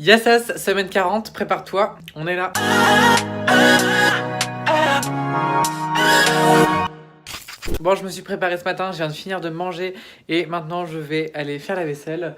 Yes, semaine 40, prépare-toi, on est là. Bon, je me suis préparé ce matin, je viens de finir de manger et maintenant je vais aller faire la vaisselle.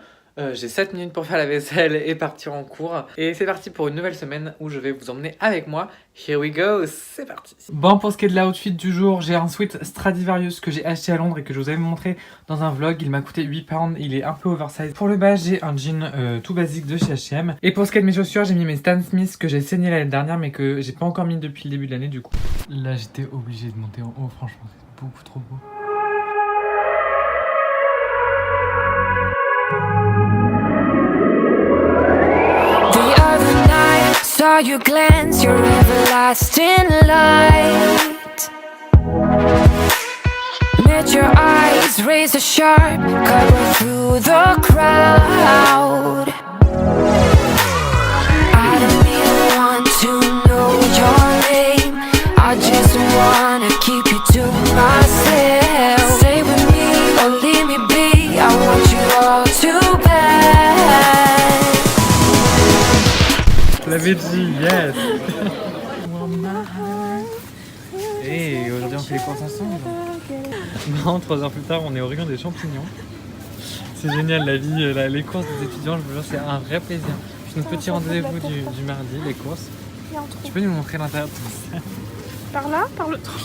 J'ai 7 minutes pour faire la vaisselle et partir en cours. Et c'est parti pour une nouvelle semaine où je vais vous emmener avec moi. Here we go, c'est parti. Bon, pour ce qui est de l'outfit du jour, j'ai un sweat Stradivarius que j'ai acheté à Londres et que je vous avais montré dans un vlog. Il m'a coûté 8 pounds, il est un peu oversize. Pour le bas, j'ai un jean tout basique de chez H&M. Et pour ce qui est de mes chaussures, j'ai mis mes Stan Smith que j'ai saigné l'année dernière mais que j'ai pas encore mis depuis le début de l'année du coup. Là, j'étais obligée de monter en haut, franchement, c'est beaucoup trop beau. Saw you glance, your everlasting light. Met your eyes, razor sharp, cut through the crowd. I don't even want to know your name. I just wanna keep you to myself. Stay with me or leave me be. I want you all too bad. Je l'avais dit, yes. Et aujourd'hui on fait les courses ensemble. Non, 3 heures plus tard on est au rayon des champignons. C'est génial la vie, les courses des étudiants, je vous jure c'est un vrai plaisir. C'est notre petit rendez-vous du mardi, les courses. Tu peux nous montrer l'intérieur de tout ça? Par là, par le trou.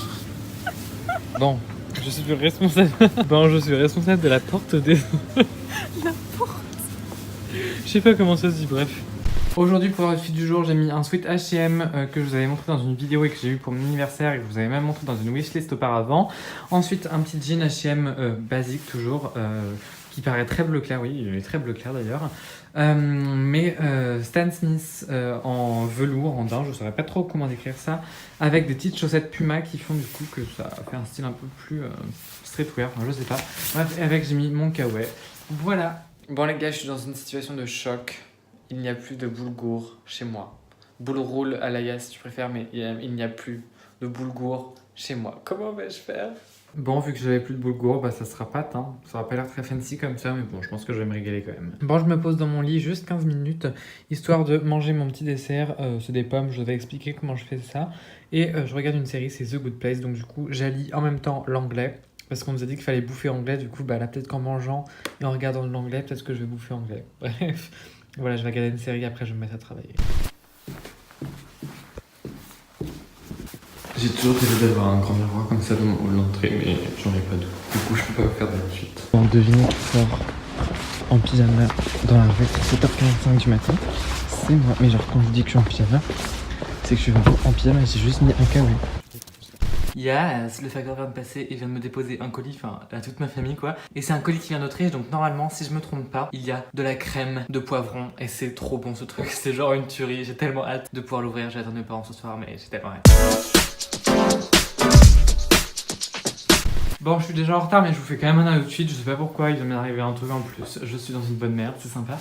Bon, je suis responsable. Bon, je suis responsable de la porte des... La porte. Je sais pas comment ça se dit, bref. Aujourd'hui pour l'outfit du jour, j'ai mis un sweat H&M que je vous avais montré dans une vidéo et que j'ai eu pour mon anniversaire et que je vous avais même montré dans une wishlist auparavant. Ensuite un petit jean H&M basique toujours, qui paraît très bleu clair, oui il est très bleu clair d'ailleurs. Mais Stan Smith en velours, en daim, je ne saurais pas trop comment décrire ça, avec des petites chaussettes Puma qui font du coup que ça fait un style un peu plus streetwear, enfin je sais pas. Bref, et avec j'ai mis mon kawaii. Voilà. Bon les gars, je suis dans une situation de choc. Il n'y a plus de boulgour chez moi. Boulroule à l'aïa si tu préfères, mais il n'y a plus de boulgour chez moi. Comment vais-je faire? Bon, vu que j'avais plus de boulgour, bah ça sera pâte, hein. Ça aura pas l'air très fancy comme ça, mais bon, je pense que je vais me régaler quand même. Bon, je me pose dans mon lit juste 15 minutes, histoire de manger mon petit dessert. C'est des pommes, je vous avais expliqué comment je fais ça. Et je regarde une série, c'est The Good Place, donc du coup, j'allie en même temps l'anglais. Parce qu'on nous a dit qu'il fallait bouffer anglais, du coup, bah là, peut-être qu'en mangeant et en regardant de l'anglais, peut-être que je vais bouffer anglais. Bref. Voilà, je vais regarder une série, après je vais me mettre à travailler. J'ai toujours rêvé d'avoir un grand miroir comme ça dans mon hall d'entrée, mais j'en ai pas de. Du coup, je peux pas le faire de suite. On devine qui sort en pyjama dans la rue, 7h45 du matin. C'est moi, mais genre quand je dis que je suis en pyjama, c'est que je suis vraiment en pyjama et j'ai juste mis un kawaii. Yes, le facteur vient de passer et vient de me déposer un colis, enfin à toute ma famille quoi. Et c'est un colis qui vient d'Autriche, donc normalement si je me trompe pas, il y a de la crème de poivron et c'est trop bon ce truc, c'est genre une tuerie, j'ai tellement hâte de pouvoir l'ouvrir, j'attends mes parents ce soir mais j'ai tellement hâte. Bon, je suis déjà en retard, mais je vous fais quand même un outfit. Je sais pas pourquoi, il vient m'arriver un truc en plus. Je suis dans une bonne merde, c'est sympa.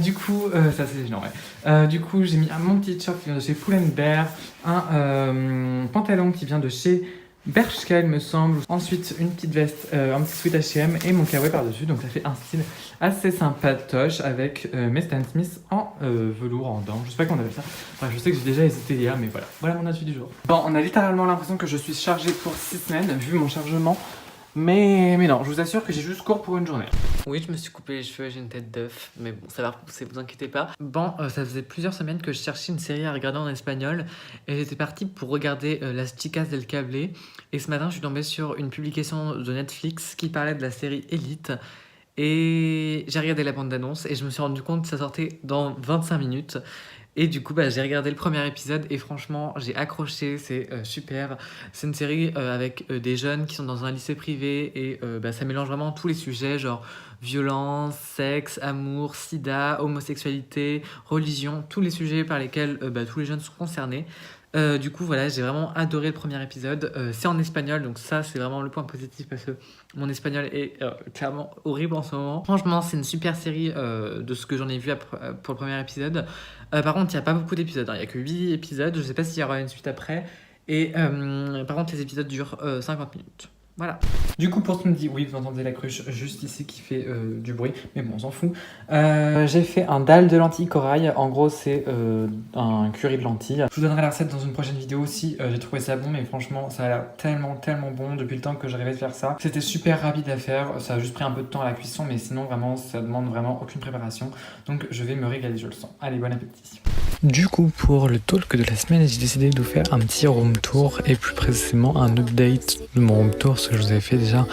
Du coup, ça c'est gênant, ouais. Du coup, j'ai mis mon petit t-shirt qui vient de chez Pull & Bear, un pantalon qui vient de chez Bershka, il me semble. Ensuite, une petite veste, un petit sweat H&M et mon kawaii par-dessus. Donc, ça fait un style assez sympatoche avec mes Stan Smith en velours, en dents. Je sais pas comment on appelle ça. Bref, je sais que j'ai déjà hésité hier, mais voilà. Voilà mon outfit du jour. Bon, on a littéralement l'impression que je suis chargée pour 6 semaines, vu mon chargement. Mais non, je vous assure que j'ai juste cours pour une journée. Oui, je me suis coupé les cheveux, j'ai une tête d'œuf, mais bon, ça va repousser, vous inquiétez pas. Bon, ça faisait plusieurs semaines que je cherchais une série à regarder en espagnol et j'étais partie pour regarder Las Chicas del Cable. Et ce matin, je suis tombée sur une publication de Netflix qui parlait de la série Elite. Et j'ai regardé la bande-annonce et je me suis rendu compte que ça sortait dans 25 minutes. Et du coup, bah, j'ai regardé le premier épisode et franchement, j'ai accroché, c'est super. C'est une série avec des jeunes qui sont dans un lycée privé et bah, ça mélange vraiment tous les sujets, genre violence, sexe, amour, sida, homosexualité, religion, tous les sujets par lesquels bah, tous les jeunes sont concernés. Du coup voilà, j'ai vraiment adoré le premier épisode. C'est en espagnol, donc ça c'est vraiment le point positif parce que mon espagnol est clairement horrible en ce moment. Franchement, c'est une super série de ce que j'en ai vu pour le premier épisode. Par contre, il n'y a pas beaucoup d'épisodes, hein. Il n'y a que 8 épisodes. Je sais pas s'il y aura une suite après. Et par contre, les épisodes durent 50 minutes. Voilà. Du coup, pour ce midi, oui, vous entendez la cruche juste ici qui fait du bruit, mais bon, on s'en fout. J'ai fait un dalle de lentilles corail. En gros, c'est un curry de lentilles. Je vous donnerai la recette dans une prochaine vidéo aussi. J'ai trouvé ça bon, mais franchement, ça a l'air tellement bon depuis le temps que j'arrivais de faire ça. C'était super rapide à faire. Ça a juste pris un peu de temps à la cuisson, mais sinon, vraiment, ça demande vraiment aucune préparation. Donc, je vais me régaler, je le sens. Allez, bon appétit. Du coup, pour le talk de la semaine, j'ai décidé de vous faire un petit room tour et plus précisément un update de mon room tour, parce que je vous avais fait déjà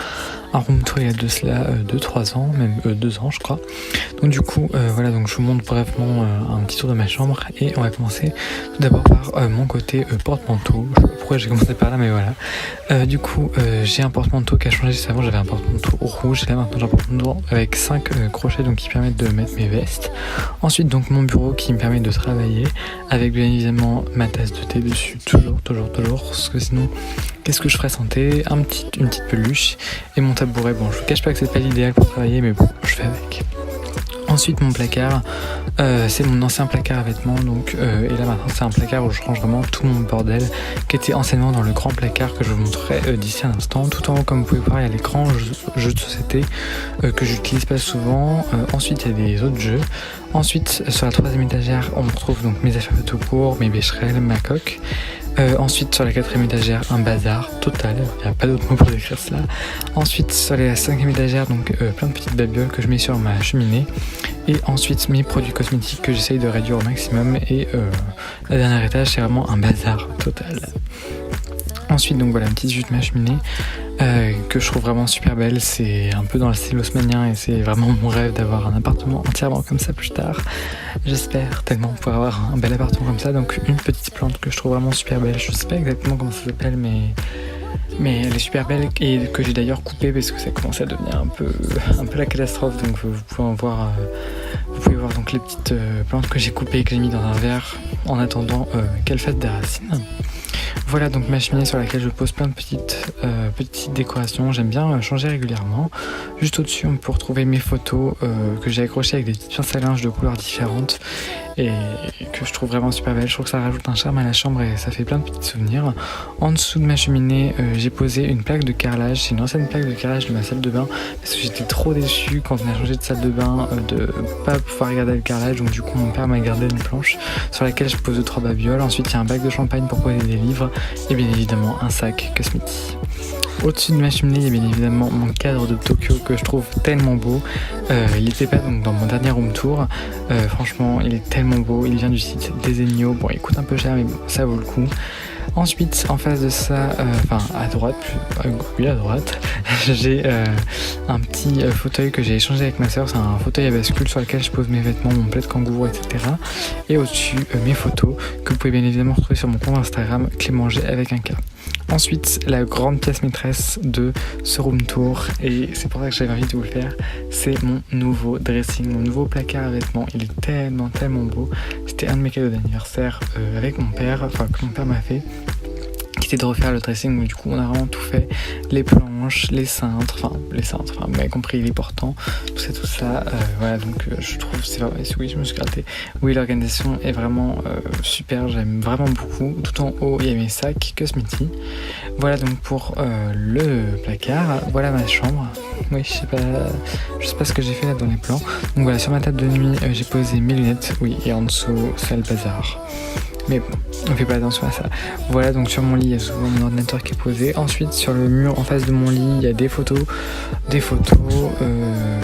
un room tour il y a de cela 2-3 ans, même 2 ans je crois. Donc du coup, voilà, donc je vous montre brièvement un petit tour de ma chambre et on va commencer tout d'abord par mon côté porte-manteau. Je sais pas pourquoi j'ai commencé par là, mais voilà. Du coup, j'ai un porte-manteau qui a changé. Juste avant, j'avais un porte-manteau rouge et là maintenant j'ai un porte-manteau avec 5 crochets donc qui permettent de mettre mes vestes. Ensuite, donc mon bureau qui me permet de travailler avec bien évidemment ma tasse de thé dessus, toujours, parce que sinon, qu'est-ce que je ferais sans thé? Une petite peluche et mon tabouret. Bon, je vous cache pas que c'est pas l'idéal pour travailler, mais bon, je fais avec. Ensuite, mon placard, c'est mon ancien placard à vêtements, donc, et là maintenant c'est un placard où je range vraiment tout mon bordel, qui était anciennement dans le grand placard que je vous montrerai d'ici un instant. Tout en haut, comme vous pouvez voir, il y a l'écran jeux de société que j'utilise pas souvent. Ensuite, il y a des autres jeux. Ensuite, sur la 3e étagère, on retrouve donc mes affaires de tout court, mes bécherelles, ma coque. Ensuite, sur la 4e étagère, un bazar total, il n'y a pas d'autre mot pour décrire cela. Ensuite, sur la 5e étagère, donc plein de petites babioles que je mets sur ma cheminée. Et ensuite, mes produits cosmétiques que j'essaye de réduire au maximum. Et le dernier étage, c'est vraiment un bazar total. Ensuite, donc voilà, une petite vue de ma cheminée que je trouve vraiment super belle. C'est un peu dans le style haussmannien et c'est vraiment mon rêve d'avoir un appartement entièrement comme ça plus tard. J'espère tellement pouvoir avoir un bel appartement comme ça. Donc une petite plante que je trouve vraiment super belle. Je sais pas exactement comment ça s'appelle, mais elle est super belle et que j'ai d'ailleurs coupée parce que ça commence à devenir un peu la catastrophe. Donc vous pouvez voir donc les petites plantes que j'ai coupées et que j'ai mis dans un verre en attendant qu'elles fassent des racines. Voilà donc ma cheminée sur laquelle je pose plein de petites décorations. J'aime bien changer régulièrement. Juste au-dessus, on peut retrouver mes photos que j'ai accrochées avec des petites pinces à linge de couleurs différentes et que je trouve vraiment super belle. Je trouve que ça rajoute un charme à la chambre et ça fait plein de petits souvenirs. En dessous de ma cheminée, j'ai posé une plaque de carrelage. C'est une ancienne plaque de carrelage de ma salle de bain parce que j'étais trop déçue quand on a changé de salle de bain de pas pouvoir garder le carrelage. Donc du coup, mon père m'a gardé une planche sur laquelle je pose 2-3 babioles. Ensuite, il y a un bac de champagne pour poser des livres et bien évidemment un sac cosmétique. Au-dessus de ma cheminée, il y a bien évidemment mon cadre de Tokyo que je trouve tellement beau. Il n'était pas donc dans mon dernier room tour. Franchement, il est tellement beau. Il vient du site Desenio. Bon, il coûte un peu cher, mais bon, ça vaut le coup. Ensuite, en face de ça, à droite, j'ai un petit fauteuil que j'ai échangé avec ma soeur. C'est un fauteuil à bascule sur lequel je pose mes vêtements, mon plaid kangourou, etc. Et au-dessus, mes photos que vous pouvez bien évidemment retrouver sur mon compte Instagram, Clémanger avec un K. Ensuite, la grande pièce maîtresse de ce room tour, et c'est pour ça que j'avais envie de vous le faire, c'est mon nouveau dressing, mon nouveau placard à vêtements. Il est tellement beau. C'était un de mes cadeaux d'anniversaire avec mon père, que mon père m'a fait, qui était de refaire le dressing. Donc du coup, on a vraiment tout fait, les planches, les cintres, vous m'avez compris, les portants, tout ça. Voilà, donc je trouve, oui, je me suis gratté. Oui, l'organisation est vraiment super, j'aime vraiment beaucoup. Tout en haut, il y a mes sacs cosmétiques. Voilà donc pour le placard. Voilà ma chambre. Oui, je sais pas ce que j'ai fait là dans les plans. Donc voilà, sur ma table de nuit, j'ai posé mes lunettes. Oui, et en dessous, c'est le bazar. Mais bon, on fait pas attention à ça. Voilà, donc sur mon lit, il y a souvent mon ordinateur qui est posé. Ensuite, sur le mur en face de mon lit, il y a des photos.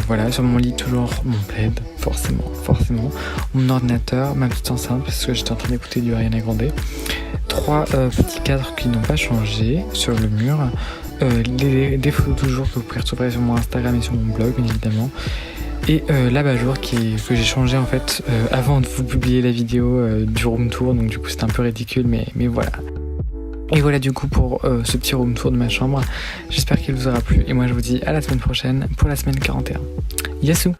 Voilà, sur mon lit, toujours mon plaid, forcément. Mon ordinateur, ma petite enceinte, parce que j'étais en train d'écouter du Ariana Grande. 3 petits cadres qui n'ont pas changé sur le mur. Des photos toujours que vous pouvez retrouver sur mon Instagram et sur mon blog, bien évidemment. Et l'abat-jour que j'ai changé en fait avant de vous publier la vidéo du room tour, donc du coup c'était un peu ridicule, mais voilà. Et voilà du coup pour ce petit room tour de ma chambre. J'espère qu'il vous aura plu et moi je vous dis à la semaine prochaine pour la semaine 41. Yassou!